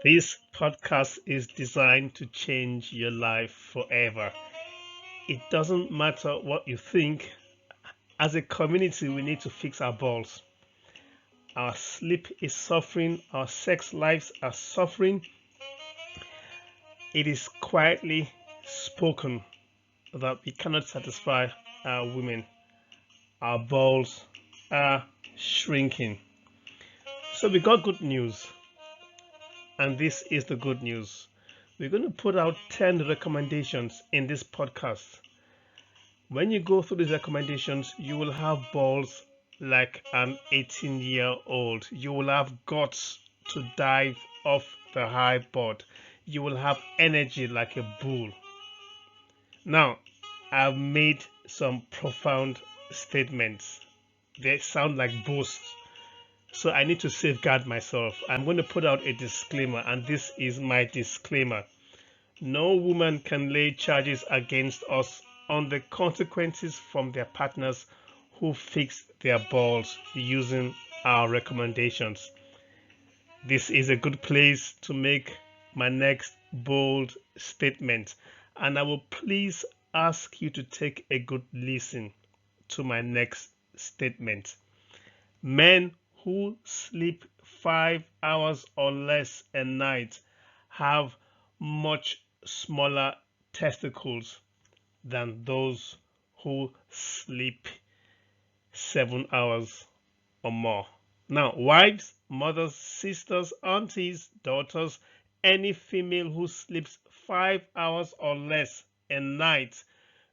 This podcast is designed to change your life forever. It doesn't matter what you think. As a community, we need to fix our balls. Our sleep is suffering, our sex lives are suffering. It is quietly spoken that we cannot satisfy our women. Our balls are shrinking. So we got good news, and this is the good news. We're going to put out 10 recommendations in this podcast. When you go through these recommendations, you will have balls like an 18-year-old. You will have guts to dive off the high board. You will have energy like a bull. Now, I've made some profound statements. They sound like boasts. So I need to safeguard myself. I'm going to put out a disclaimer, and this is my disclaimer. No woman can lay charges against us on the consequences from their partners who fix their balls using our recommendations. This is a good place to make my next bold statement, and I will please ask you to take a good listen to my next statement. Men who sleep 5 hours or less a night have much smaller testicles than those who sleep 7 hours or more. Now, wives, mothers, sisters, aunties, daughters, any female who sleeps 5 hours or less a night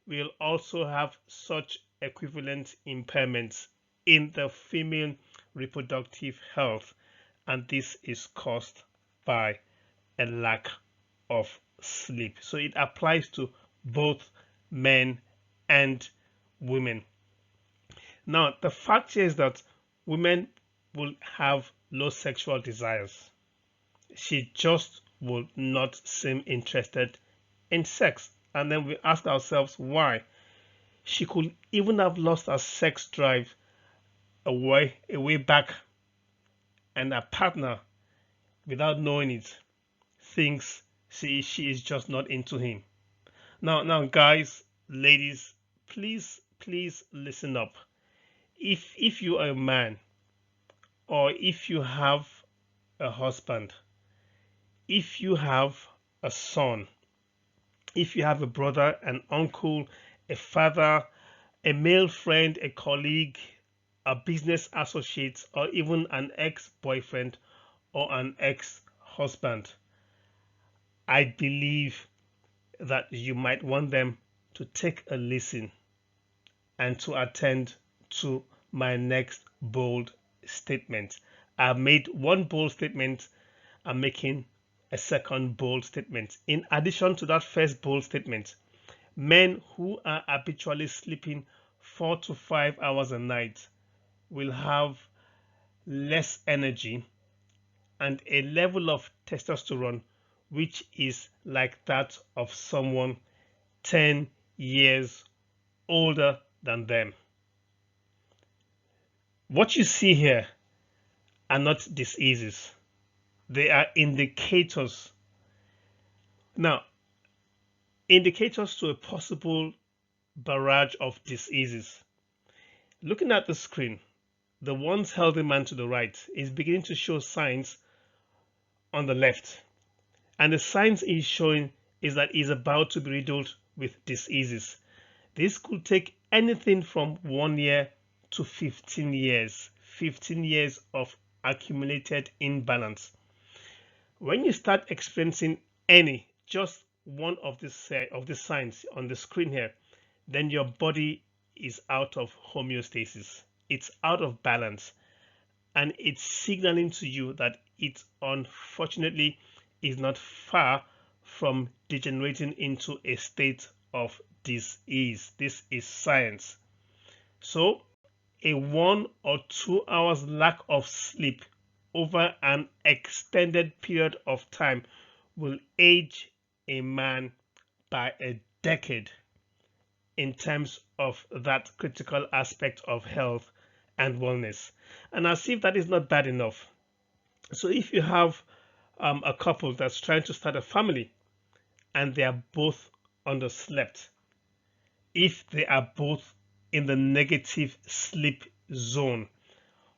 will also have such equivalent impairments in the female reproductive health, and this is caused by a lack of sleep. So it applies to both men and women. Now, the fact is that women will have low sexual desires. She just will not seem interested in sex. And then we ask ourselves why. She could even have lost her sex drive a way back, and her partner, without knowing it, thinks she is just not into him. Now, guys, ladies, please listen up. If you are a man, or if you have a husband, if you have a son, if you have a brother, an uncle, a father, a male friend, a colleague, a business associate, or even an ex-boyfriend or an ex-husband, I believe that you might want them to take a listen and to attend to my next bold statement. I've made one bold statement. I'm making a second bold statement. In addition to that first bold statement, men who are habitually sleeping 4 to 5 hours a night will have less energy and a level of testosterone which is like that of someone 10 years older than them. What you see here are not diseases, they are indicators. Now, indicators to a possible barrage of diseases. Looking at the screen, the once healthy man to the right is beginning to show signs on the left. And the signs he's showing is that he's about to be riddled with diseases. This could take anything from 1 year to 15 years. 15 years of accumulated imbalance. When you start experiencing just one of the signs on the screen here, then your body is out of homeostasis. It's out of balance, and it's signaling to you that it unfortunately is not far from degenerating into a state of disease. This is science. So a 1 or 2 hours lack of sleep over an extended period of time will age a man by a decade in terms of that critical aspect of health and wellness. And as if that is not bad enough. So if you have a couple that's trying to start a family and they are both underslept, if they are both in the negative sleep zone,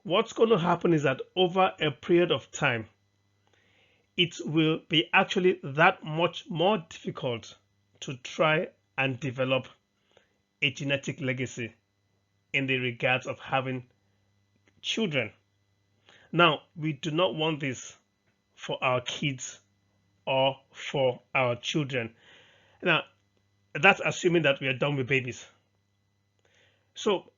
what's going to happen is that over a period of time, it will be actually that much more difficult to try and develop a genetic legacy in the regards of having children. Now, we do not want this for our kids or for our children. Now, that's assuming that we are done with babies. So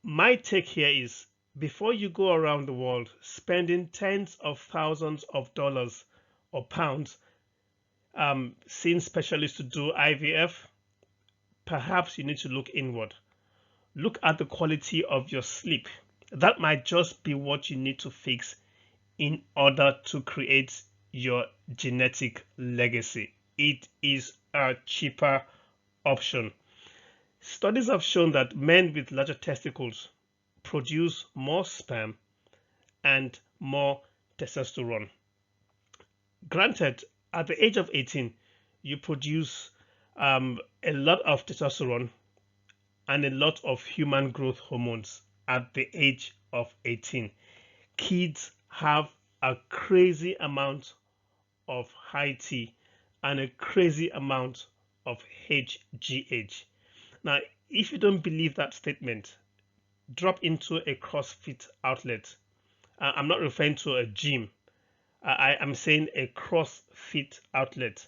my take here is, before you go around the world spending tens of thousands of dollars or pounds seeing specialists to do IVF, perhaps you need to look inward. Look at the quality of your sleep. That might just be what you need to fix in order to create your genetic legacy. It is a cheaper option. Studies have shown that men with larger testicles produce more sperm and more testosterone. Granted, at the age of 18, you produce a lot of testosterone and a lot of human growth hormones at the age of 18. Kids have a crazy amount of high T and a crazy amount of HGH. Now, if you don't believe that statement, drop into a CrossFit outlet. I'm not referring to a gym. I am saying a CrossFit outlet.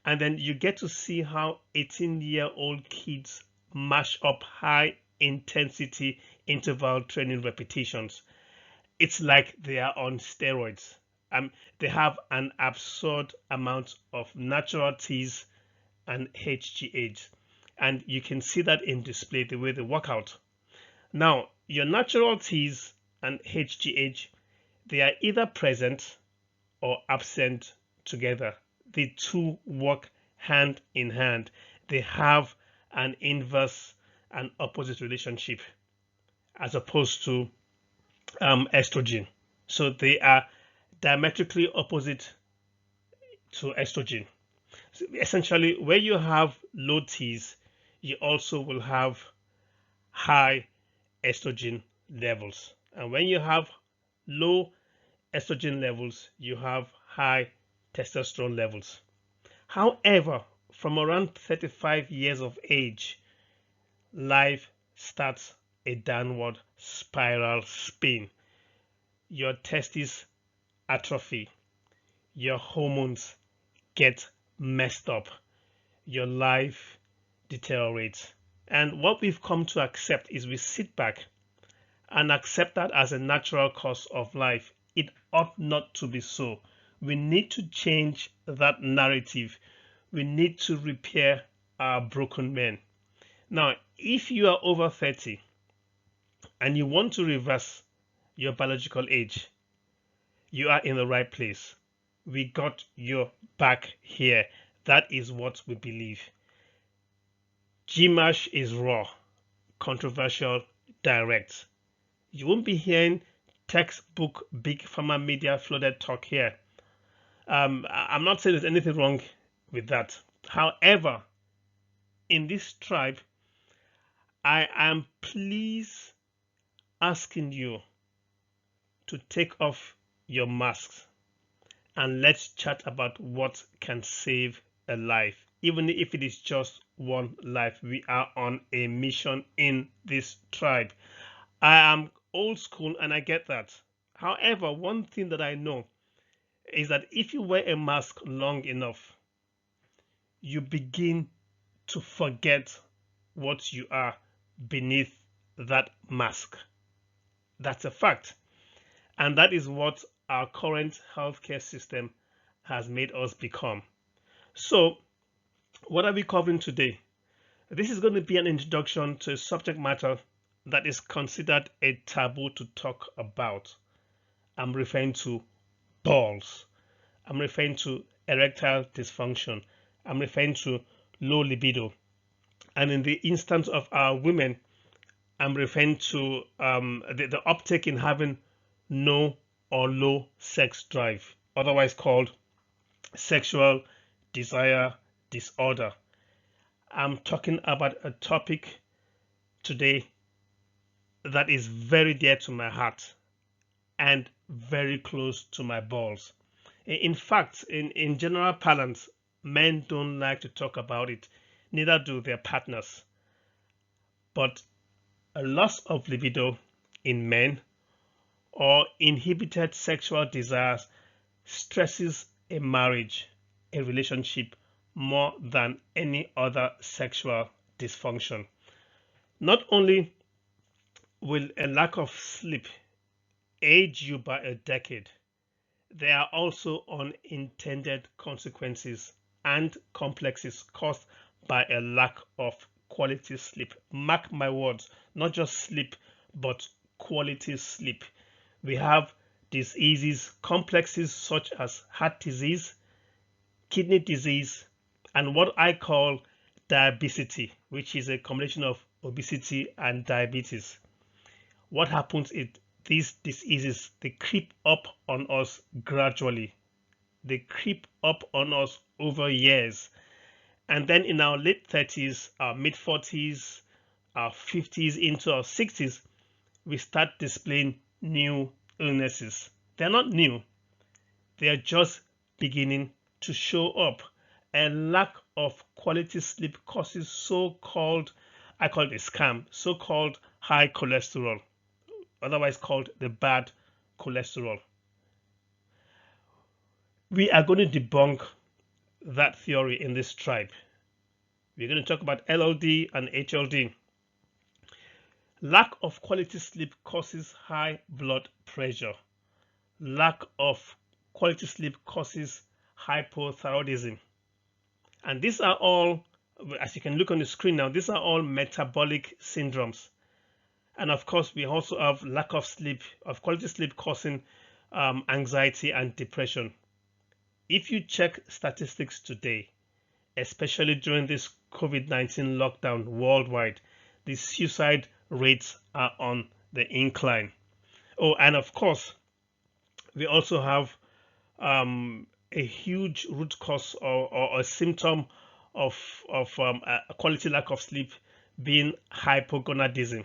And then you get to see how 18-year-old kids mash up high intensity interval training repetitions. It's like they are on steroids. They have an absurd amount of natural T's and HGH. And you can see that in display the way they work out. Now, your natural T's and HGH, they are either present or absent together. The two work hand in hand. They have an inverse and opposite relationship as opposed to estrogen. So they are diametrically opposite to estrogen. So essentially, where you have low T's, you also will have high estrogen levels. And when you have low estrogen levels, you have high testosterone levels. However, from around 35 years of age, life starts a downward spiral spin. Your testes atrophy, your hormones get messed up, your life deteriorates. And what we've come to accept is we sit back and accept that as a natural course of life. It ought not to be so. We need to change that narrative. We need to repair our broken men. Now, if you are over 30 and you want to reverse your biological age, you are in the right place. We got your back here. That is what we believe. GMASH is raw, controversial, direct. You won't be hearing textbook big pharma media flooded talk here. I'm not saying there's anything wrong with that. However, in this tribe, I am please asking you to take off your masks and let's chat about what can save a life, even if it is just one life. We are on a mission in this tribe. I am old school and I get that. However, one thing that I know is that if you wear a mask long enough, you begin to forget what you are beneath that mask. That's a fact. And that is what our current healthcare system has made us become. So, what are we covering today? This is going to be an introduction to a subject matter that is considered a taboo to talk about. I'm referring to balls. I'm referring to erectile dysfunction. I'm referring to low libido. And in the instance of our women, I'm referring to the uptake in having no or low sex drive, otherwise called sexual desire disorder. I'm talking about a topic today that is very dear to my heart and very close to my balls. In fact, in general parlance, men don't like to talk about it, neither do their partners. But a loss of libido in men or inhibited sexual desires stresses a marriage, a relationship, more than any other sexual dysfunction. Not only will a lack of sleep age you by a decade, there are also unintended consequences and complexes caused by a lack of quality sleep. Mark my words, not just sleep, but quality sleep. We have diseases, complexes such as heart disease, kidney disease, and what I call diabesity, which is a combination of obesity and diabetes. What happens is these diseases, they creep up on us gradually. They creep up on us over years. And then in our late 30s, our mid 40s, our 50s into our 60s, we start displaying new illnesses. They're not new. They are just beginning to show up. A lack of quality sleep causes so-called, I call it a scam, so-called high cholesterol, otherwise called the bad cholesterol. We are going to debunk that theory in this tribe. We're going to talk about LLD and HLD. Lack of quality sleep causes high blood pressure. Lack of quality sleep causes hypothyroidism. And these are all, as you can look on the screen now, these are all metabolic syndromes. And of course, we also have lack of sleep, of quality sleep causing anxiety and depression. If you check statistics today, especially during this COVID-19 lockdown worldwide, the suicide rates are on the incline. Oh, and of course, we also have a huge root cause or a symptom of a quality lack of sleep being hypogonadism.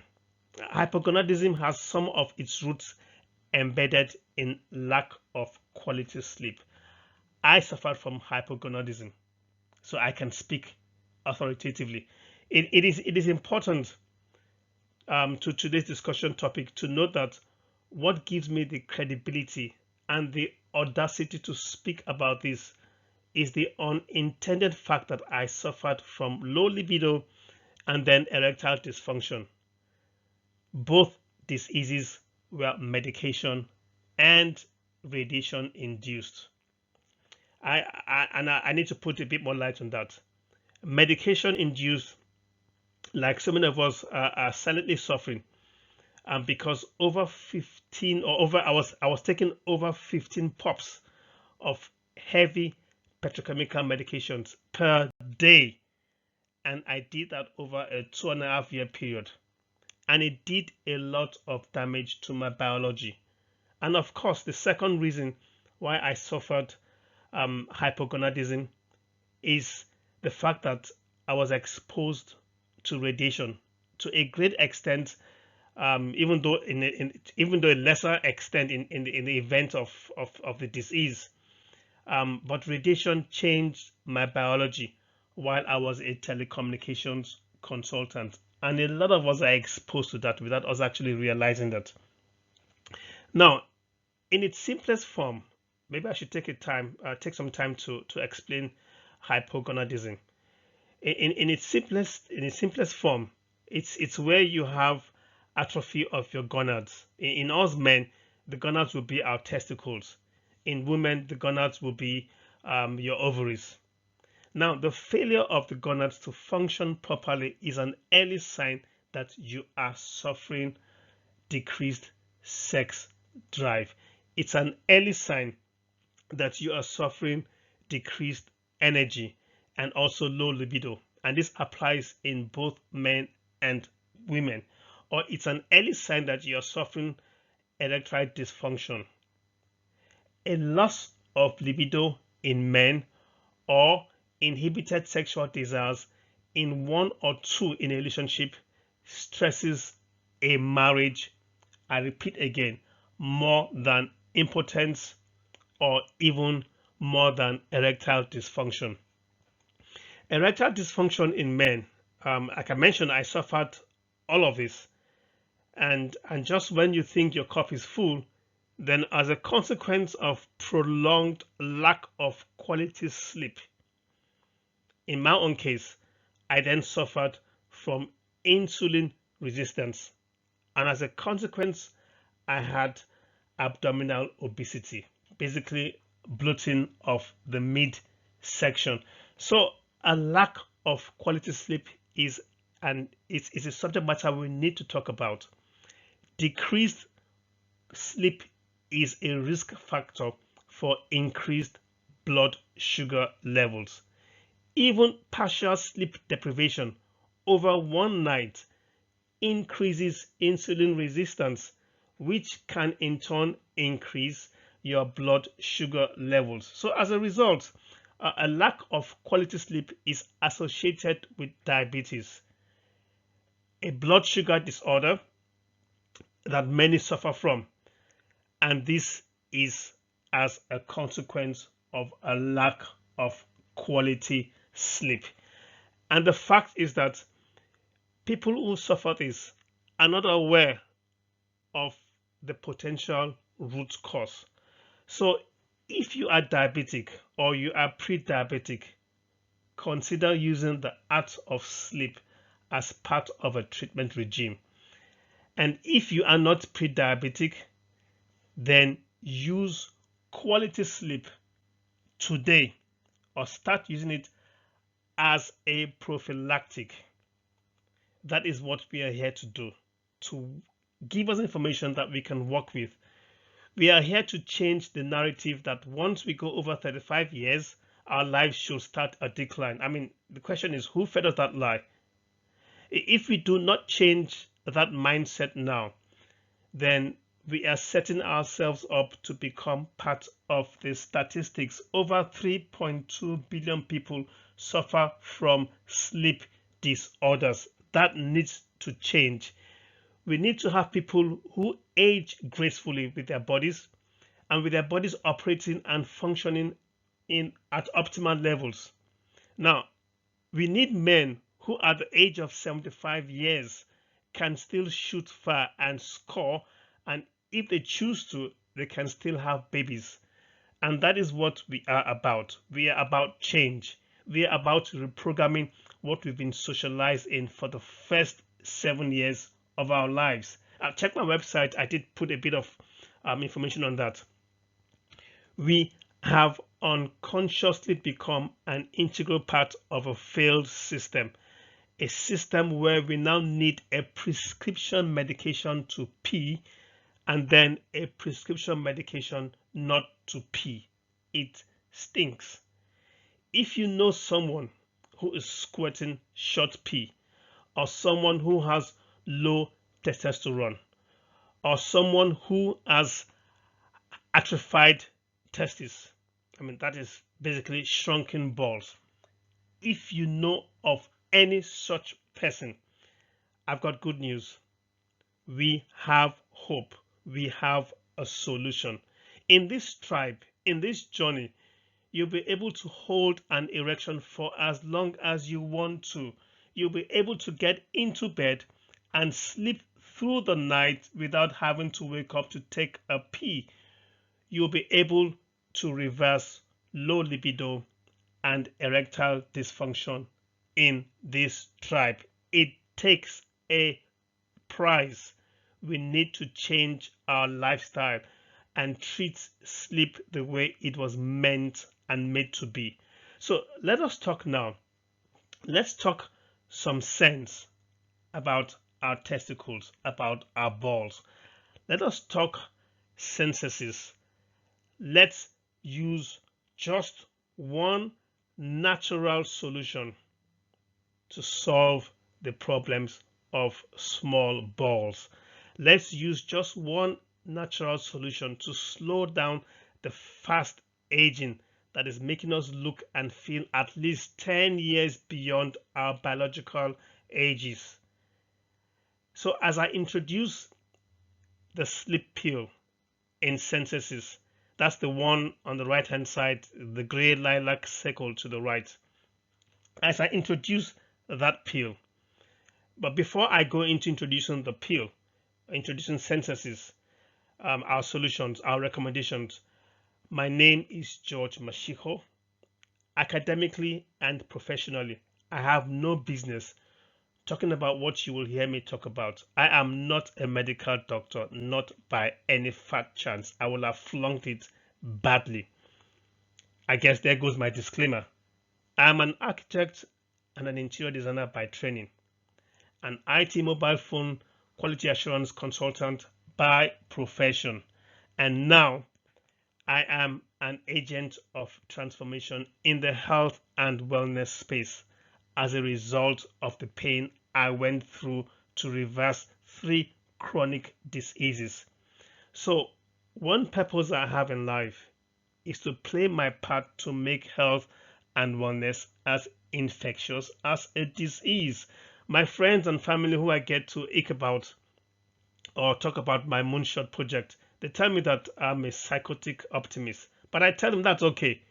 Hypogonadism has some of its roots embedded in lack of quality sleep. I suffered from hypogonadism, so I can speak authoritatively. It is important to today's discussion topic to note that what gives me the credibility and the audacity to speak about this is the unintended fact that I suffered from low libido and then erectile dysfunction. Both diseases were medication and radiation induced. I need to put a bit more light on that. Medication induced, like so many of us are silently suffering, because over 15 or over I was taking over 15 pops of heavy petrochemical medications per day, and I did that over a 2.5 year period, and it did a lot of damage to my biology. And of course, the second reason why I suffered hypogonadism is the fact that I was exposed to radiation to a great extent, even though even though a lesser extent in the event of the disease. But radiation changed my biology while I was a telecommunications consultant, and a lot of us are exposed to that without us actually realizing that. Now, in its simplest form, maybe I should take some time to explain hypogonadism. In its simplest form, it's where you have atrophy of your gonads. In us men, the gonads will be our testicles. In women, the gonads will be your ovaries. Now, the failure of the gonads to function properly is an early sign that you are suffering decreased sex drive. It's an early sign that you are suffering decreased energy and also low libido. And this applies in both men and women. Or it's an early sign that you are suffering erectile dysfunction. A loss of libido in men, or inhibited sexual desires in one or two in a relationship stresses a marriage, I repeat again, more than impotence or even more than erectile dysfunction. Erectile dysfunction in men, like I mentioned, I suffered all of this. And just when you think your cup is full, then as a consequence of prolonged lack of quality sleep, in my own case, I then suffered from insulin resistance. And as a consequence, I had abdominal obesity, basically bloating of the midsection. So a lack of quality sleep is it's a subject matter we need to talk about. Decreased sleep is a risk factor for increased blood sugar levels. Even partial sleep deprivation over one night increases insulin resistance, which can in turn increase your blood sugar levels. So as a result, a lack of quality sleep is associated with diabetes, a blood sugar disorder that many suffer from. And this is as a consequence of a lack of quality sleep. And the fact is that people who suffer this are not aware of the potential root cause. So if you are diabetic or you are pre-diabetic, consider using the art of sleep as part of a treatment regime. And if you are not pre-diabetic, then use quality sleep today or start using it as a prophylactic. That is what we are here to do, to give us information that we can work with. We are here to change the narrative that once we go over 35 years, our lives should start a decline. I mean, the question is, who fed us that lie? If we do not change that mindset now, then we are setting ourselves up to become part of the statistics. Over 3.2 billion people suffer from sleep disorders. That needs to change. We need to have people who age gracefully with their bodies and with their bodies operating and functioning at optimal levels. Now, we need men who at the age of 75 years can still shoot far and score, and if they choose to, they can still have babies. And that is what we are about. We are about change. We are about reprogramming what we've been socialized in for the first 7 years of our lives. Check my website. I did put a bit of information on that. We have unconsciously become an integral part of a failed system, a system where we now need a prescription medication to pee and then a prescription medication not to pee. It stinks. If you know someone who is squirting short pee, or someone who has low testosterone, or someone who has atrophied testes, I mean, that is basically shrunken balls. If you know of any such person, I've got good news. We have hope. We have a solution. In this tribe, in this journey, you'll be able to hold an erection for as long as you want to. You'll be able to get into bed and sleep through the night without having to wake up to take a pee. You'll be able to reverse low libido and erectile dysfunction in this tribe. It takes a price. We need to change our lifestyle and treat sleep the way it was meant and made to be. So let us talk now. Let's talk some sense about our testicles, about our balls. Let us talk synthesis. Let's use just one natural solution to solve the problems of small balls. Let's use just one natural solution to slow down the fast aging that is making us look and feel at least 10 years beyond our biological ages. So as I introduce the sleep pill in synthesis, that's the one on the right hand side, the gray lilac circle to the right. As I introduce that pill, but before I go into introducing the pill, introducing synthesis, our solutions, our recommendations, my name is George Mashiko. Academically and professionally, I have no business talking about what you will hear me talk about. I am not a medical doctor, not by any fat chance. I will have flunked it badly. I guess there goes my disclaimer. I'm an architect and an interior designer by training, an IT mobile phone quality assurance consultant by profession, and now I am an agent of transformation in the health and wellness space as a result of the pain I went through to reverse 3 chronic diseases. So, one purpose I have in life is to play my part to make health and wellness as infectious as a disease. My friends and family who I get to ache about or talk about my moonshot project, they tell me that I'm a psychotic optimist, but I tell them that's okay.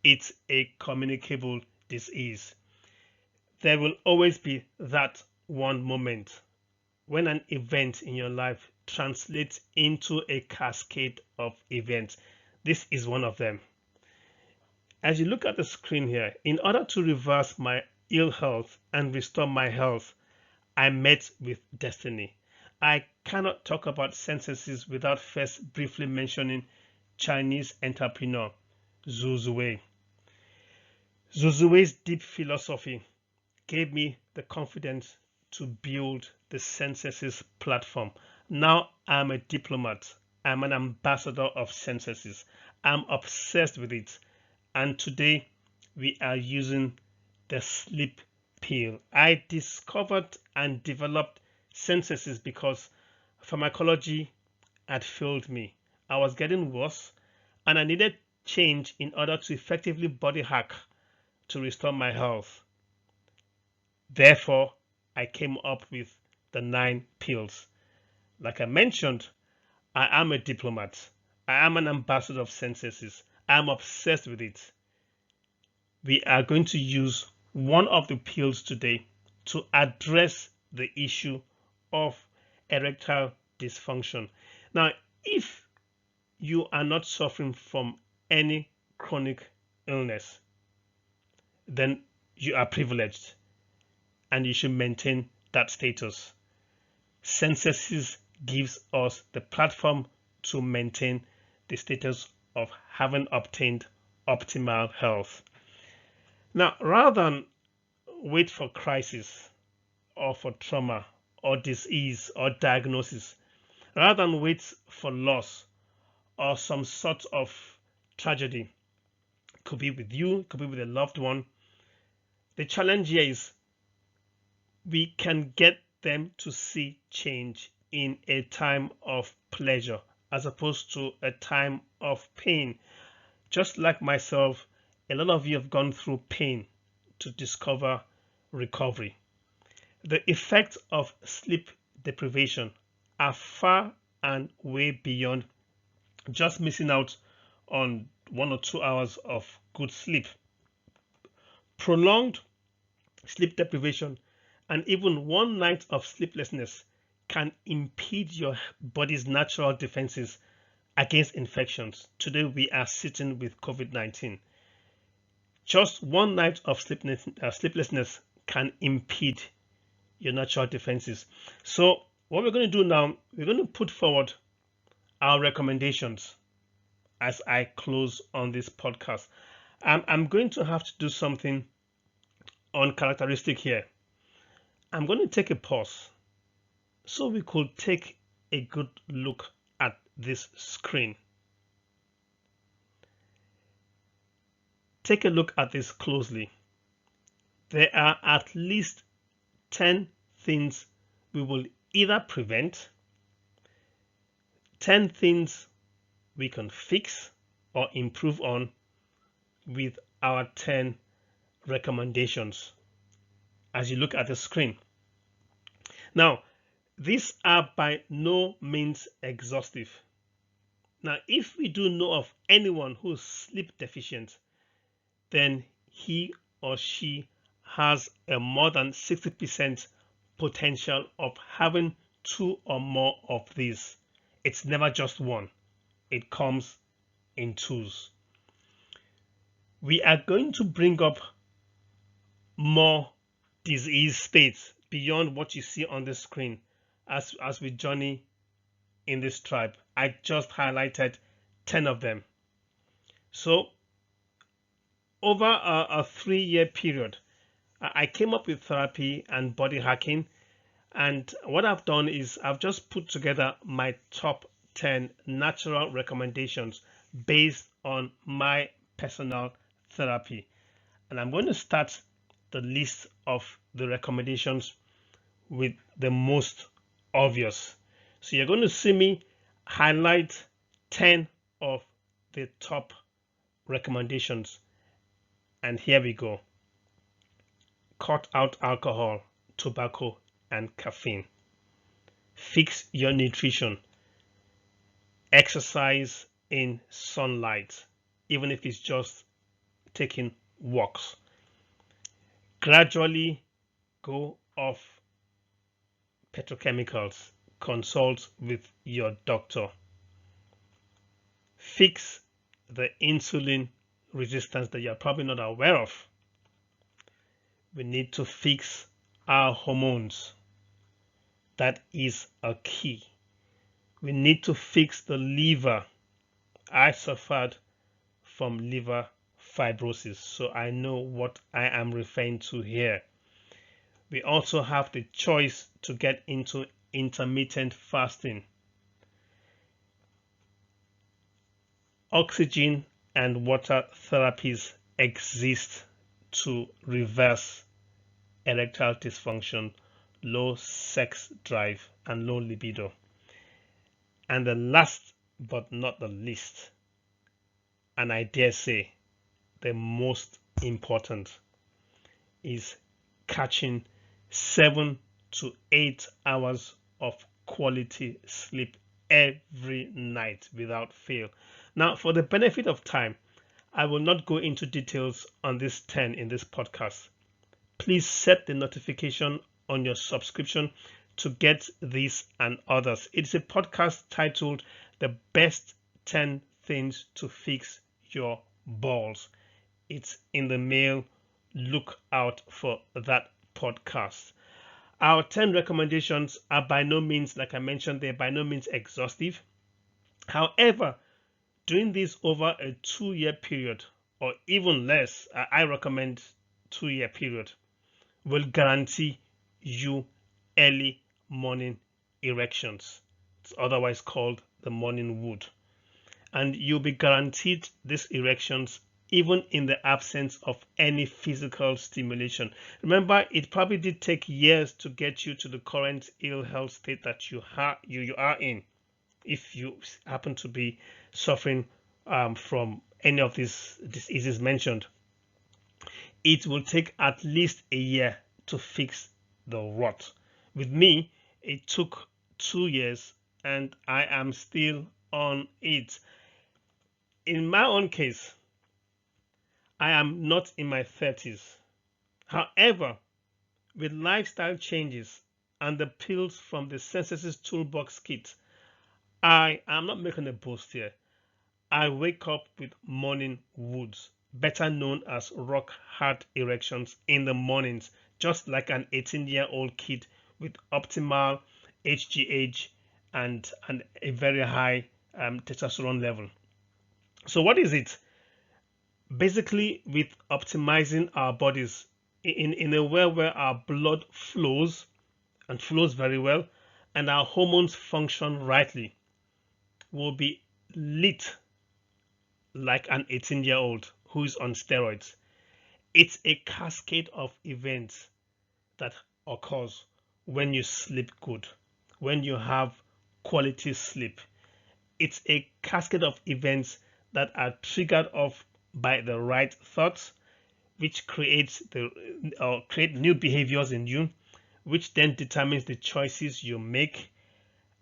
It's a communicable disease. There will always be that one moment when an event in your life translates into a cascade of events. This is one of them. As you look at the screen here, in order to reverse my ill health and restore my health, I met with destiny. I cannot talk about synthesis without first briefly mentioning Chinese entrepreneur Zhu Zuwei. Zhu Zuwei's deep philosophy gave me the confidence to build the synthesis platform. Now I'm a diplomat. I'm an ambassador of synthesis. I'm obsessed with it. And today we are using the sleep pill. I discovered and developed synthesis because pharmacology had failed me. I was getting worse and I needed change in order to effectively body hack to restore my health. Therefore, I came up with the 9 pills. Like I mentioned, I am a diplomat. I am an ambassador of synthesis. I am obsessed with it. We are going to use one of the pills today to address the issue of erectile dysfunction. Now, if you are not suffering from any chronic illness, then you are privileged and you should maintain that status. Synthesis gives us the platform to maintain the status of having obtained optimal health. Now, rather than wait for crisis or for trauma or disease or diagnosis, rather than wait for loss or some sort of tragedy, could be with you, could be with a loved one, the challenge here is we can get them to see change in a time of pleasure as opposed to a time of pain. Just like myself, a lot of you have gone through pain to discover recovery. The effects of sleep deprivation are far and way beyond just missing out on 1 or 2 hours of good sleep. Prolonged sleep deprivation and even one night of sleeplessness can impede your body's natural defenses against infections. Today we are sitting with COVID-19. Just one night of sleeplessness can impede your natural defenses. So what we're going to do now, we're going to put forward our recommendations as I close on this podcast. I'm going to have to do something uncharacteristic here. I'm going to take a pause so we could take a good look at this screen. Take a look at this closely. There are at least 10 things we will either prevent, 10 things we can fix or improve on with our 10 recommendations as you look at the screen. Now, these are by no means exhaustive. Now, if we do know of anyone who's sleep deficient, then he or she has a more than 60% potential of having 2 or more of these. It's never just one. It comes in 2s. We are going to bring up more disease states beyond what you see on the screen as we journey in this tribe. I just highlighted 10 of them. So over a 3-year period, I came up with therapy and body hacking, and what I've done is I've just put together my top 10 natural recommendations based on my personal therapy. And I'm going to start the list of the recommendations with the most obvious. So you're going to see me highlight 10 of the top recommendations. And here we go. Cut out alcohol, tobacco, and caffeine. Fix your nutrition. Exercise in sunlight, even if it's just taking walks. Gradually go off petrochemicals. Consult with your doctor. Fix the insulin resistance that you're probably not aware of. We need to fix our hormones. That is a key. We need to fix the liver. I suffered from liver fibrosis, so I know what I am referring to here. We also have the choice to get into intermittent fasting. Oxygen and water therapies exist to reverse erectile dysfunction, low sex drive, and low libido. And the last but not the least, and I dare say the most important, is catching 7 to 8 hours of quality sleep every night without fail. Now, for the benefit of time, I will not go into details on this 10 in this podcast. Please set the notification on your subscription to get these and others. It's a podcast titled The Best 10 Things to Fix Your Balls. It's in the mail. Look out for that podcast. Our 10 recommendations are by no means, like I mentioned, they're by no means exhaustive. However, doing this over a 2-year period or even less, I recommend 2-year period, will guarantee you early morning erections. It's otherwise called the morning wood. And you'll be guaranteed these erections even in the absence of any physical stimulation. Remember, it probably did take years to get you to the current ill health state that you are in. If you happen to be suffering from any of these diseases mentioned, it will take at least a year to fix the rot. With me, it took 2 years and I am still on it. In my own case, I am not in my 30s. However, with lifestyle changes and the pills from the Senses Toolbox kit, I am not making a boast here. I wake up with morning woods, better known as rock hard erections in the mornings, just like an 18-year-old kid with optimal HGH and a very high testosterone level. So what is it? Basically, with optimizing our bodies in a way where our blood flows and flows very well and our hormones function rightly, will be lit like an 18-year-old who is on steroids. It's a cascade of events that occurs when you sleep good, when you have quality sleep. It's a cascade of events that are triggered off by the right thoughts, which create new behaviors in you, which then determines the choices you make,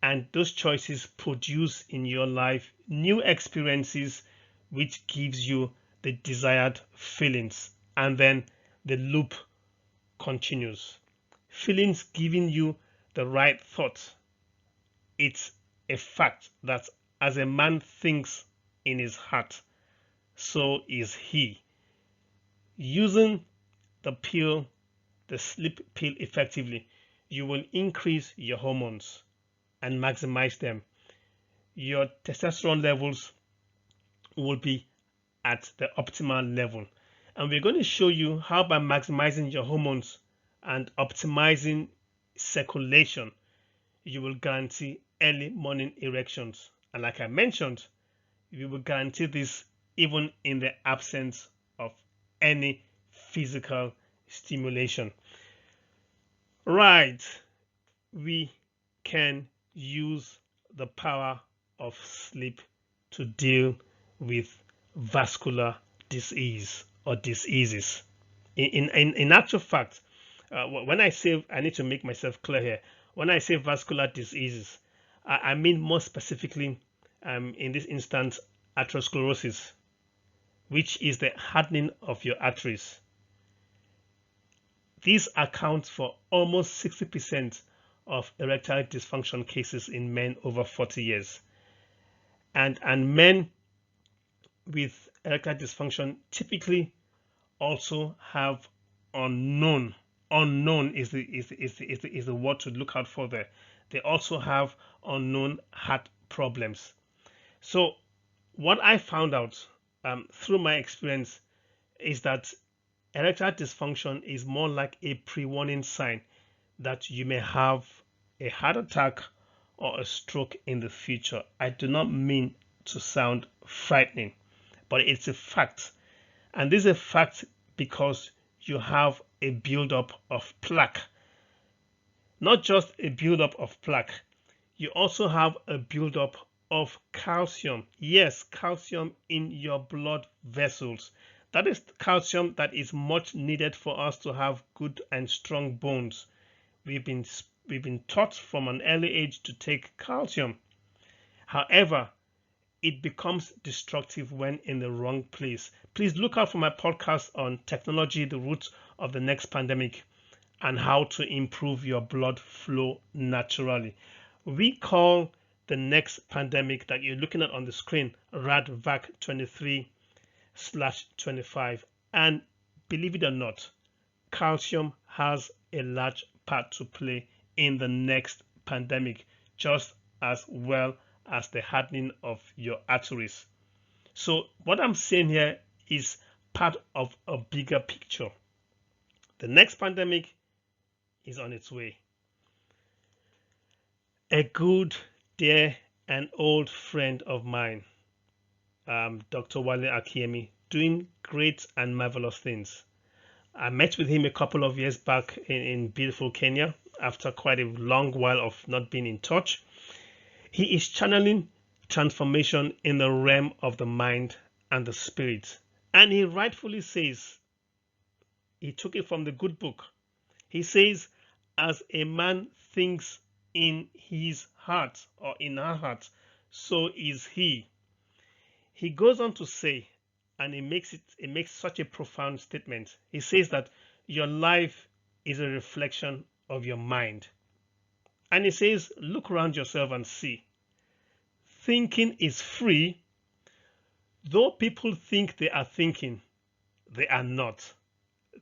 and those choices produce in your life new experiences, which gives you the desired feelings, and then the loop continues. Feelings giving you the right thought. It's a fact that as a man thinks in his heart, so is he. Using the pill, the sleep pill effectively, you will increase your hormones and maximize them. Your testosterone levels will be at the optimal level. And we're going to show you how by maximizing your hormones and optimizing circulation, you will guarantee early morning erections. And like I mentioned, we will guarantee this even in the absence of any physical stimulation. Right, we can use the power of sleep to deal with vascular disease or diseases. In actual fact, when I say, I need to make myself clear here, when I say vascular diseases, I mean more specifically, in this instance, atherosclerosis, which is the hardening of your arteries. This accounts for almost 60% of erectile dysfunction cases in men over 40 years. And men with erectile dysfunction typically also have unknown is the word to look out for there. They also have unknown heart problems. So what I found out through my experience is that erectile dysfunction is more like a pre-warning sign that you may have a heart attack or a stroke in the future. I do not mean to sound frightening, but it's a fact. And this is a fact because you have a buildup of plaque. Not just a buildup of plaque, you also have a buildup of calcium. Yes, calcium in your blood vessels. That is calcium that is much needed for us to have good and strong bones. We've been taught from an early age to take calcium. However, it becomes destructive when in the wrong place. Please look out for my podcast on technology, the roots of the next pandemic, and how to improve your blood flow naturally. We call the next pandemic that you're looking at on the screen RADVAC 23/25. And believe it or not, calcium has a large part to play in the next pandemic, just as well as the hardening of your arteries. So what I'm saying here is part of a bigger picture. The next pandemic is on its way. A good, dear, and old friend of mine, Dr. Wale Akiemi, doing great and marvelous things. I met with him a couple of years back in beautiful Kenya after quite a long while of not being in touch. He is channeling transformation in the realm of the mind and the spirit. And he rightfully says, he took it from the good book. He says, as a man thinks in his heart or in her heart, so is he. He goes on to say, and it makes such a profound statement. He says that your life is a reflection of your mind. And he says, look around yourself and see. Thinking is free. Though people think they are thinking, they are not.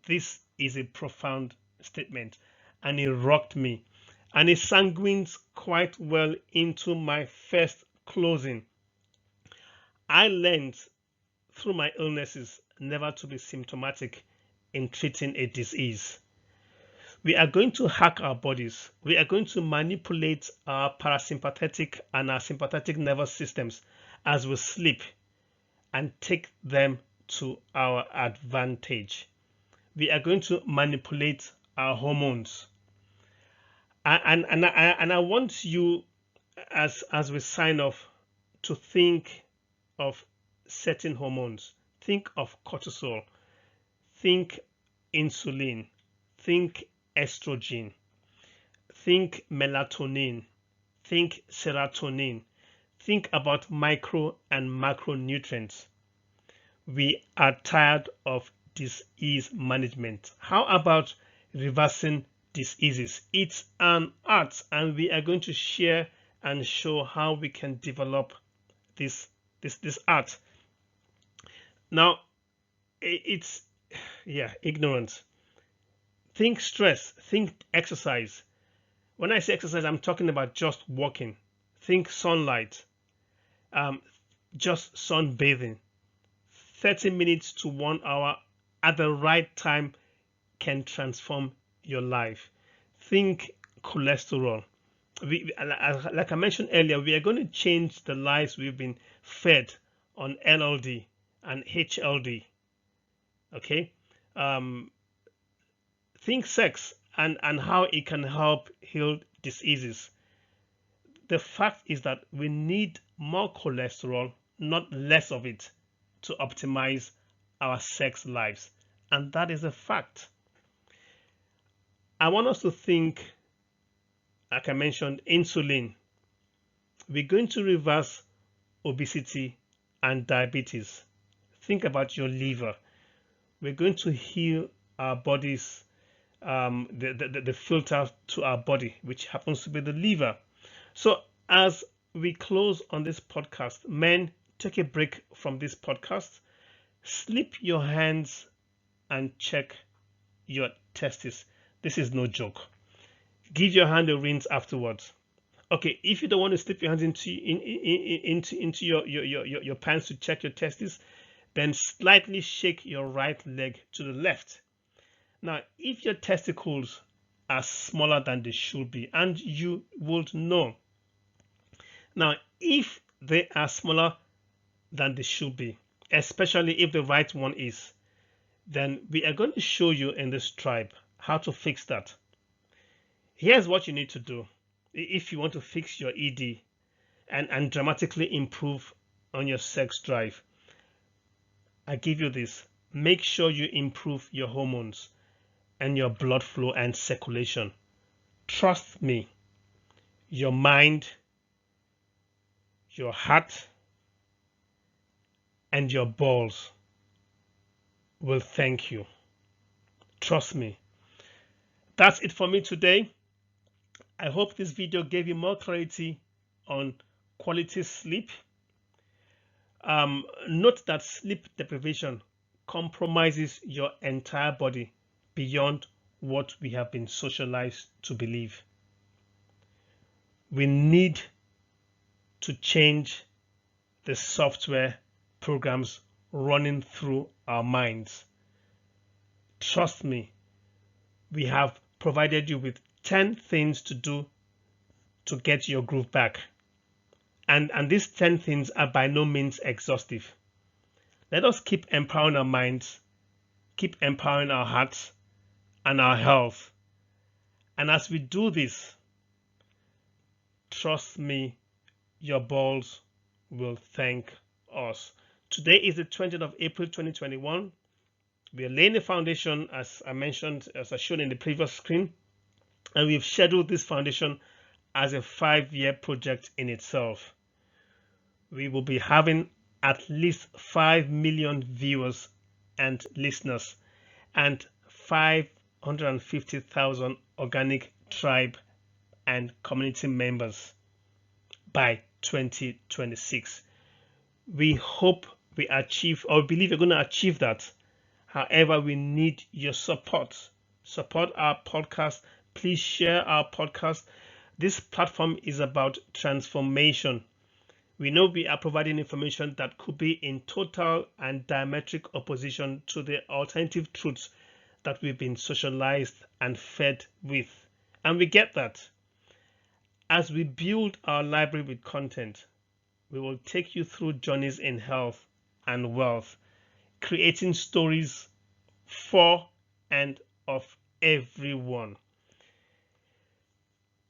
This is a profound statement, and it rocked me. And it sanguines quite well into my first closing. I learned through my illnesses never to be symptomatic in treating a disease. We are going to hack our bodies. We are going to manipulate our parasympathetic and our sympathetic nervous systems as we sleep and take them to our advantage. We are going to manipulate our hormones. And I want you, as we sign off, to think of certain hormones think of cortisol, think insulin, think estrogen, think melatonin, think serotonin, think about micro and macronutrients. We are tired of disease management. How about reversing diseases? It's an art, and we are going to share and show how we can develop this art. Now, it's ignorance. Think stress, think exercise. When I say exercise, I'm talking about just walking. Think sunlight, just sunbathing. 30 minutes to 1 hour at the right time can transform your life. Think cholesterol. Like I mentioned earlier, we are going to change the lives we've been fed on LLD and HLD. Okay. Think sex and how it can help heal diseases. The fact is that we need more cholesterol, not less of it, to optimize our sex lives. And that is a fact. I want us to think, like I mentioned, insulin. We're going to reverse obesity and diabetes. Think about your liver. We're going to heal our bodies, the filter to our body, which happens to be the liver. So as we close on this podcast, men, take a break from this podcast, slip your hands and check your testes. This is no joke. Give your hand a rinse afterwards. Okay, if you don't want to slip your hands into your pants to check your testes, then slightly shake your right leg to the left. Now, if your testicles are smaller than they should be, and you would know. Now, if they are smaller than they should be, especially if the right one is, then we are going to show you in this tribe how to fix that. Here's what you need to do if you want to fix your ED and dramatically improve on your sex drive. I give you this. Make sure you improve your hormones and your blood flow and circulation. Trust me, your mind, your heart, and your balls will thank you. Trust me. That's it for me today. I hope this video gave you more clarity on quality sleep. Note that sleep deprivation compromises your entire body beyond what we have been socialized to believe. We need to change the software programs running through our minds. Trust me, we have provided you with 10 things to do to get your groove back. And these 10 things are by no means exhaustive. Let us keep empowering our minds, keep empowering our hearts and our health. And as we do this, trust me, your balls will thank us. Today is the 20th of April 2021. We are laying the foundation, as I mentioned, as I showed in the previous screen, and we've scheduled this foundation as a 5-year project in itself. We will be having at least 5 million viewers and listeners and 550,000 organic tribe and community members by 2026. We hope we achieve, or believe we're going to achieve that. However, we need your support. Support our podcast. Please share our podcast. This platform is about transformation. We know we are providing information that could be in total and diametric opposition to the alternative truths that we've been socialized and fed with. And we get that. As we build our library with content, we will take you through journeys in health and wealth, creating stories for and of everyone.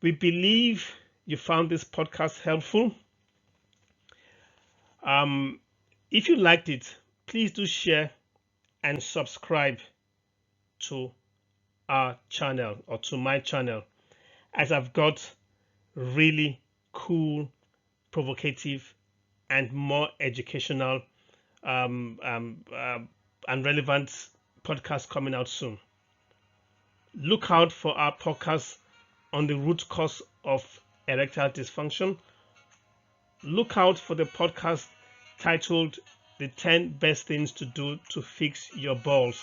We believe you found this podcast helpful. If you liked it, please do share and subscribe to our channel, or to my channel, as I've got really cool, provocative, and more educational and relevant podcasts coming out soon. Look out for our podcast on the root cause of erectile dysfunction. Look out for the podcast titled The 10 Best Things to Do to Fix Your Balls.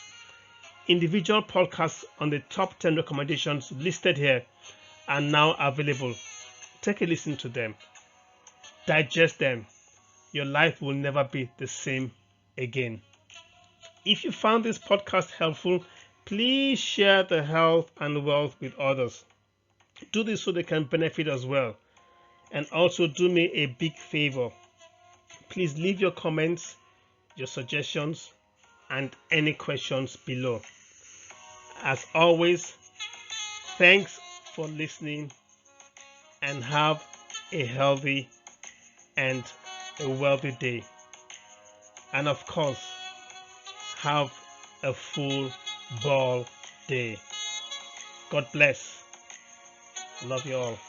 Individual podcasts on the top 10 recommendations listed here are now available. Take a listen to them. Digest them. Your life will never be the same again. If you found this podcast helpful, please share the health and wealth with others. Do this so they can benefit as well. And also do me a big favor. Please leave your comments, your suggestions, and any questions below. As always, thanks for listening, and have a healthy and a wealthy day. And of course, have a full ball day. God bless. Love you all.